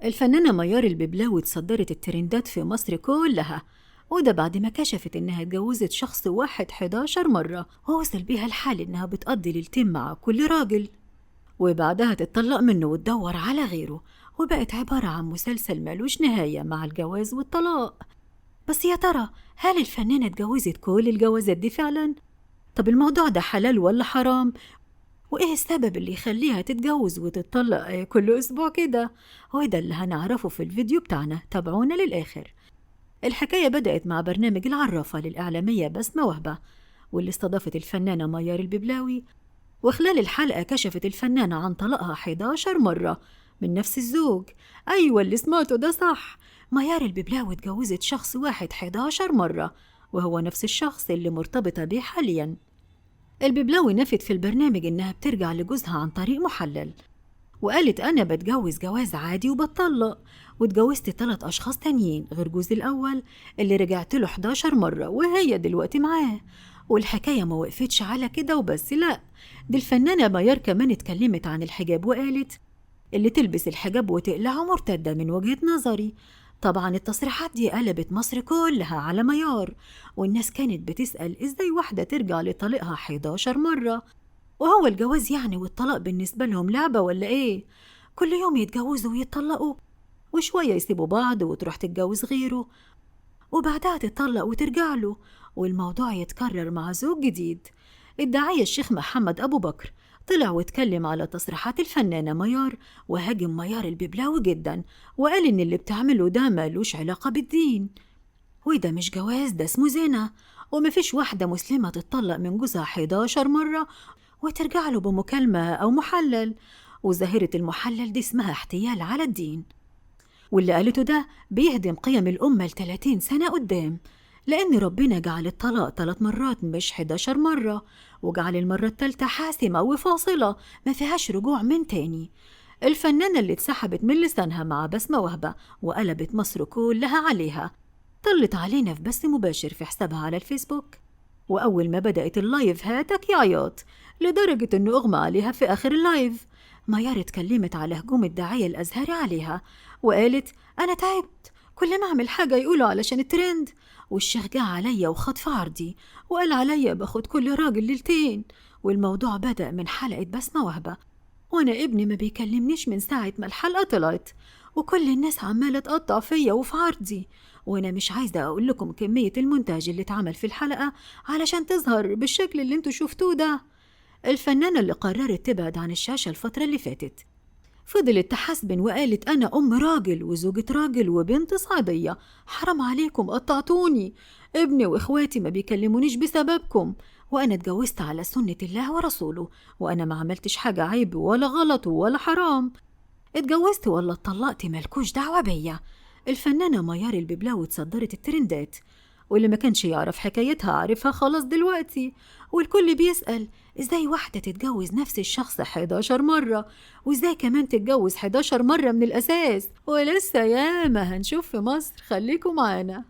الفنانة ميار الببلاوي اتصدرت الترندات في مصر كلها، وده بعد ما كشفت إنها اتجوزت شخص واحد 11 مرة، ووصل بيها الحال إنها بتقضي ليلتين مع كل راجل وبعدها تتطلق منه وتدور على غيره، وبقت عبارة عن مسلسل ملوش نهاية مع الجواز والطلاق. بس يا ترى هل الفنانة اتجوزت كل الجوازات دي فعلا؟ طب الموضوع ده حلال ولا حرام؟ وإيه السبب اللي يخليها تتجوز وتتطلق كل أسبوع كده؟ وده اللي هنعرفه في الفيديو بتاعنا، تابعونا للآخر. الحكاية بدأت مع برنامج العرافة للإعلامية بسمة وهبة، واللي استضافت الفنانة ميار الببلاوي، وخلال الحلقة كشفت الفنانة عن طلاقها 11 مرة من نفس الزوج. أيوة اللي سمعته ده صح، ميار الببلاوي اتجوزت شخص واحد 11 مرة، وهو نفس الشخص اللي مرتبطة بيه حالياً. الببلاوي نفت في البرنامج إنها بترجع لجوزها عن طريق محلل، وقالت أنا بتجوز جواز عادي وبتطلق، واتجوزت 3 أشخاص تانيين غير جوزي الأول اللي رجعت له 11 مرة وهي دلوقتي معاه. والحكاية ما وقفتش على كده وبس، لأ، دي الفنانة ميار كمان اتكلمت عن الحجاب وقالت اللي تلبس الحجاب وتقلعه مرتدة من وجهة نظري. طبعا التصريحات دي قلبت مصر كلها على ميار، والناس كانت بتسأل ازاي واحدة ترجع لطليقها 11 مرة، وهو الجواز يعني والطلاق بالنسبة لهم لعبة ولا ايه؟ كل يوم يتجوزوا ويتطلقوا، وشوية يسيبوا بعض وتروح تتجوز غيره، وبعدها تتطلق وترجع له، والموضوع يتكرر مع زوج جديد. الداعية الشيخ محمد أبو بكر طلع واتكلم على تصريحات الفنانة ميار، وهاجم ميار الببلاوي جدا، وقال إن اللي بتعمله ده مالوش علاقة بالدين، وده مش جواز، ده اسمه زنا، ومفيش واحدة مسلمة تتطلق من جوزها 11 مرة وترجع له بمكالمة أو محلل، وظاهرة المحلل دي اسمها احتيال على الدين، واللي قالته ده بيهدم قيم الأمة ل30 سنة قدام، لأن ربنا جعل الطلاق 3 مرات مش 11 مرة، وجعل المرة التالتة حاسمة وفاصلة ما فيهاش رجوع من تاني. الفنانة اللي اتسحبت من لسانها مع بسمة وهبة وقلبت مصر كلها عليها، طلت علينا في بث مباشر في حسابها على الفيسبوك، وأول ما بدأت اللايف هاتك يا عياط، لدرجة إنه أغمى عليها في آخر اللايف. ميار اتكلمت على هجوم الداعية الأزهري عليها، وقالت أنا تعبت، كل ما أعمل حاجة يقولوا علشان الترند، والشيخ جه عليا وخد في عرضي وقال عليا باخد كل راجل ليلتين. والموضوع بدأ من حلقة بسمة وهبة، وأنا ابني ما بيكلمنيش من ساعة ما الحلقة طلعت، وكل الناس عمالة تقطع فيا وفي عرضي، وأنا مش عايزة أقول لكم كمية المونتاج اللي اتعمل في الحلقة علشان تظهر بالشكل اللي انتوا شفتوه ده. الفنانة اللي قررت تبعد عن الشاشة الفترة اللي فاتت فضلت تحسبن وقالت أنا أم راجل وزوجة راجل وبنت صعيدية، حرام عليكم قطعتوني، ابني وإخواتي ما بيكلمونيش بسببكم، وأنا اتجوزت على سنة الله ورسوله، وأنا ما عملتش حاجة عيب ولا غلط ولا حرام، اتجوزت ولا اتطلقت مالكوش دعوة بيا. الفنانة ميار الببلاوي اتصدرت الترندات، واللي ما كانش يعرف حكايتها عارفها خلاص دلوقتي، والكل بيسأل ازاي واحدة تتجوز نفس الشخص 11 مرة، وازاي كمان تتجوز 11 مرة من الأساس، ولسه ياما هنشوف في مصر، خليكم معانا.